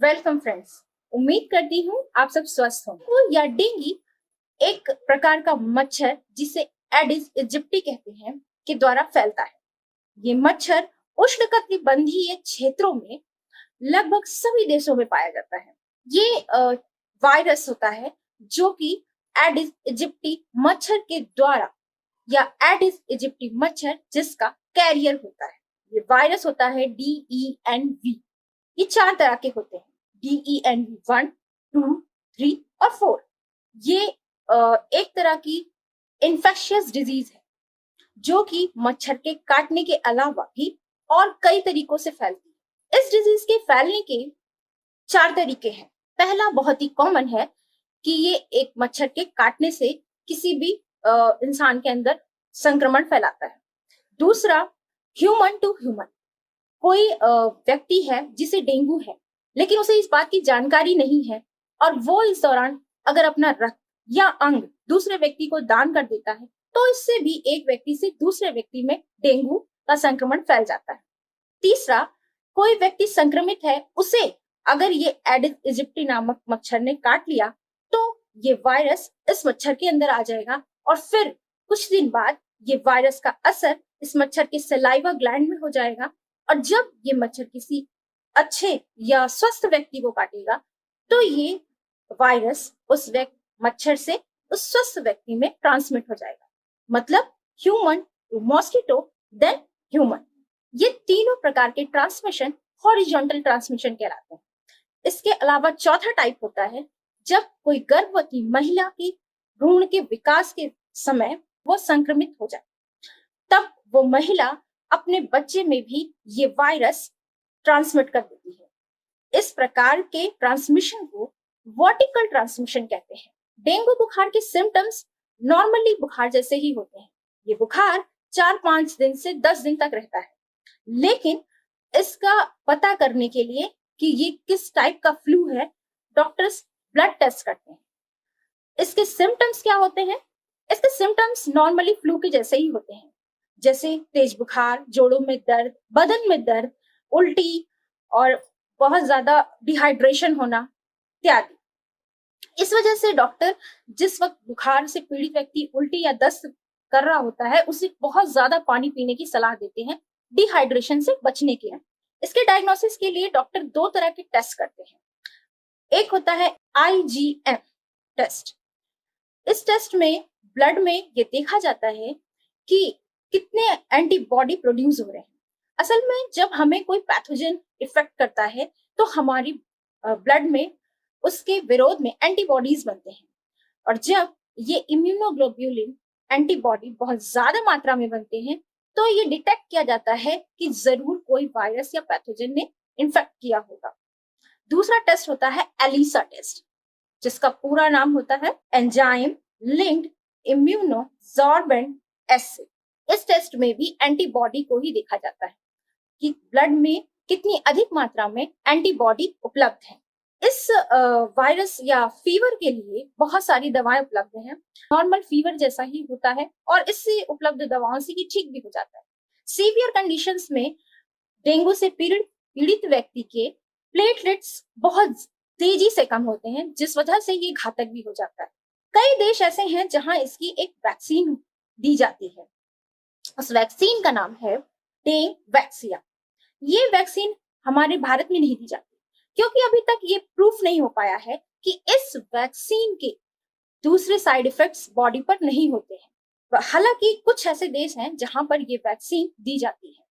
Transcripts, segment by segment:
Welcome friends. उम्मीद करती हूँ आप सब स्वस्थ हों। या डेंगू एक प्रकार का मच्छर जिसे एडिस इजिप्टी कहते हैं के द्वारा फैलता है। ये मच्छर उष्णकटिबंधीय क्षेत्रों में लगभग सभी देशों में पाया जाता है। ये वायरस होता है जो कि एडिस इजिप्टी मच्छर के द्वारा या एडिस इजिप्टी मच्छर जिसका कैरियर होता है। ये वायरस होता है DENV। ये 4 तरह के होते हैं, DENV 1, 2, 3 और 4। ये एक तरह की इन्फेक्शियस डिजीज है जो कि मच्छर के काटने के अलावा भी और कई तरीकों से फैलती है। इस डिजीज के फैलने के 4 तरीके हैं। पहला बहुत ही कॉमन है कि ये एक मच्छर के काटने से किसी भी इंसान के अंदर संक्रमण फैलाता है। दूसरा, ह्यूमन टू ह्यूमन। कोई व्यक्ति है जिसे डेंगू है लेकिन उसे इस बात की जानकारी नहीं है और वो इस दौरान अगर अपना रक्त या अंग दूसरे व्यक्ति को दान कर देता है तो इससे भी एक व्यक्ति से दूसरे व्यक्ति में डेंगू का संक्रमण फैल जाता है। तीसरा, कोई व्यक्ति संक्रमित है, उसे अगर ये एडिस इजिप्टी नामक मच्छर ने काट लिया तो ये वायरस इस मच्छर के अंदर आ जाएगा और फिर कुछ दिन बाद ये वायरस का असर इस मच्छर के सलाइवा ग्लैंड में हो जाएगा और जब ये मच्छर किसी अच्छे या स्वस्थ व्यक्ति को काटेगा तो ये वायरस उस मच्छर से उस स्वस्थ व्यक्ति में ट्रांसमिट हो जाएगा। मतलब human to mosquito then human. ये तीनों प्रकार के ट्रांसमिशन हॉरिजॉन्टल ट्रांसमिशन कहलाते हैं। इसके अलावा चौथा टाइप होता है जब कोई गर्भवती महिला की भ्रूण के विकास के समय वो संक्रमित हो जाए, तब वो महिला अपने बच्चे में भी ये वायरस ट्रांसमिट कर देती है। इस प्रकार के ट्रांसमिशन को वर्टिकल ट्रांसमिशन कहते हैं। डेंगू बुखार के सिम्टम्स नॉर्मली बुखार जैसे ही होते हैं। ये बुखार 4-5 दिन से 10 दिन तक रहता है, लेकिन इसका पता करने के लिए कि ये किस टाइप का फ्लू है, डॉक्टर्स ब्लड टेस्ट करते हैं। इसके सिम्टम्स क्या होते हैं? इसके सिम्टम्स नॉर्मली फ्लू के जैसे ही होते हैं, जैसे तेज बुखार, जोड़ों में दर्द, बदन में दर्द, उल्टी और बहुत ज्यादा डिहाइड्रेशन होना इत्यादि। इस वजह से डॉक्टर जिस वक्त बुखार से पीड़ित व्यक्ति उल्टी या दस्त कर रहा होता है उसे बहुत ज्यादा पानी पीने की सलाह देते हैं डिहाइड्रेशन से बचने के लिए। इसके डायग्नोसिस के लिए डॉक्टर 2 तरह के टेस्ट करते हैं। एक होता है IgM टेस्ट। इस टेस्ट में ब्लड में ये देखा जाता है कि कितने एंटीबॉडी प्रोड्यूस हो रहे हैं। असल में जब हमें कोई पैथोजन इफेक्ट करता है तो हमारी ब्लड में उसके विरोध में एंटीबॉडीज बनते हैं और जब ये इम्यूनोग्लोब्यूलिन एंटीबॉडी बहुत ज्यादा मात्रा में बनते हैं तो ये डिटेक्ट किया जाता है कि जरूर कोई वायरस या पैथोजन ने इन्फेक्ट किया होगा। दूसरा टेस्ट होता है एलिसा टेस्ट, जिसका पूरा नाम होता है एंजाइम लिंक्ड इम्यूनोसॉर्बेंट एसिड। इस टेस्ट में भी एंटीबॉडी को ही देखा जाता है कि ब्लड में कितनी अधिक मात्रा में एंटीबॉडी उपलब्ध है। इस वायरस या फीवर के लिए बहुत सारी दवाएं उपलब्ध हैं। नॉर्मल फीवर जैसा ही होता है और इससे उपलब्ध दवाओं से ये ठीक भी हो जाता है। सीवियर कंडीशंस में डेंगू से पीड़ित व्यक्ति के प्लेटलेट्स बहुत तेजी से कम होते हैं, जिस वजह से ये घातक भी हो जाता है। कई देश ऐसे हैं जहां इसकी एक वैक्सीन दी जाती है। उस वैक्सीन का नाम है डेंगवैक्सिया। ये वैक्सीन हमारे भारत में नहीं दी जाती क्योंकि अभी तक ये प्रूफ नहीं हो पाया है कि इस वैक्सीन के दूसरे साइड इफेक्ट्स बॉडी पर नहीं होते हैं। हालांकि कुछ ऐसे देश हैं जहां पर ये वैक्सीन दी जाती है।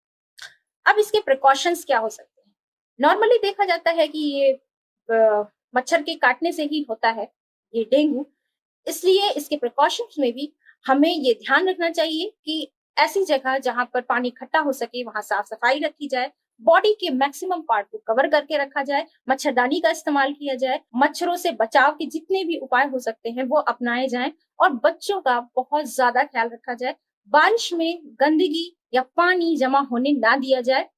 अब इसके प्रिकॉशंस क्या हो सकते हैं? नॉर्मली देखा जाता है कि ये मच्छर के काटने से ही होता है ये डेंगू, इसलिए इसके प्रिकॉशंस में भी हमें ये ध्यान रखना चाहिए कि ऐसी जगह जहां पर पानी इकट्ठा हो सके वहां साफ सफाई रखी जाए, बॉडी के मैक्सिमम पार्ट को कवर करके रखा जाए, मच्छरदानी का इस्तेमाल किया जाए, मच्छरों से बचाव के जितने भी उपाय हो सकते हैं वो अपनाए जाएं और बच्चों का बहुत ज्यादा ख्याल रखा जाए। बारिश में गंदगी या पानी जमा होने ना दिया जाए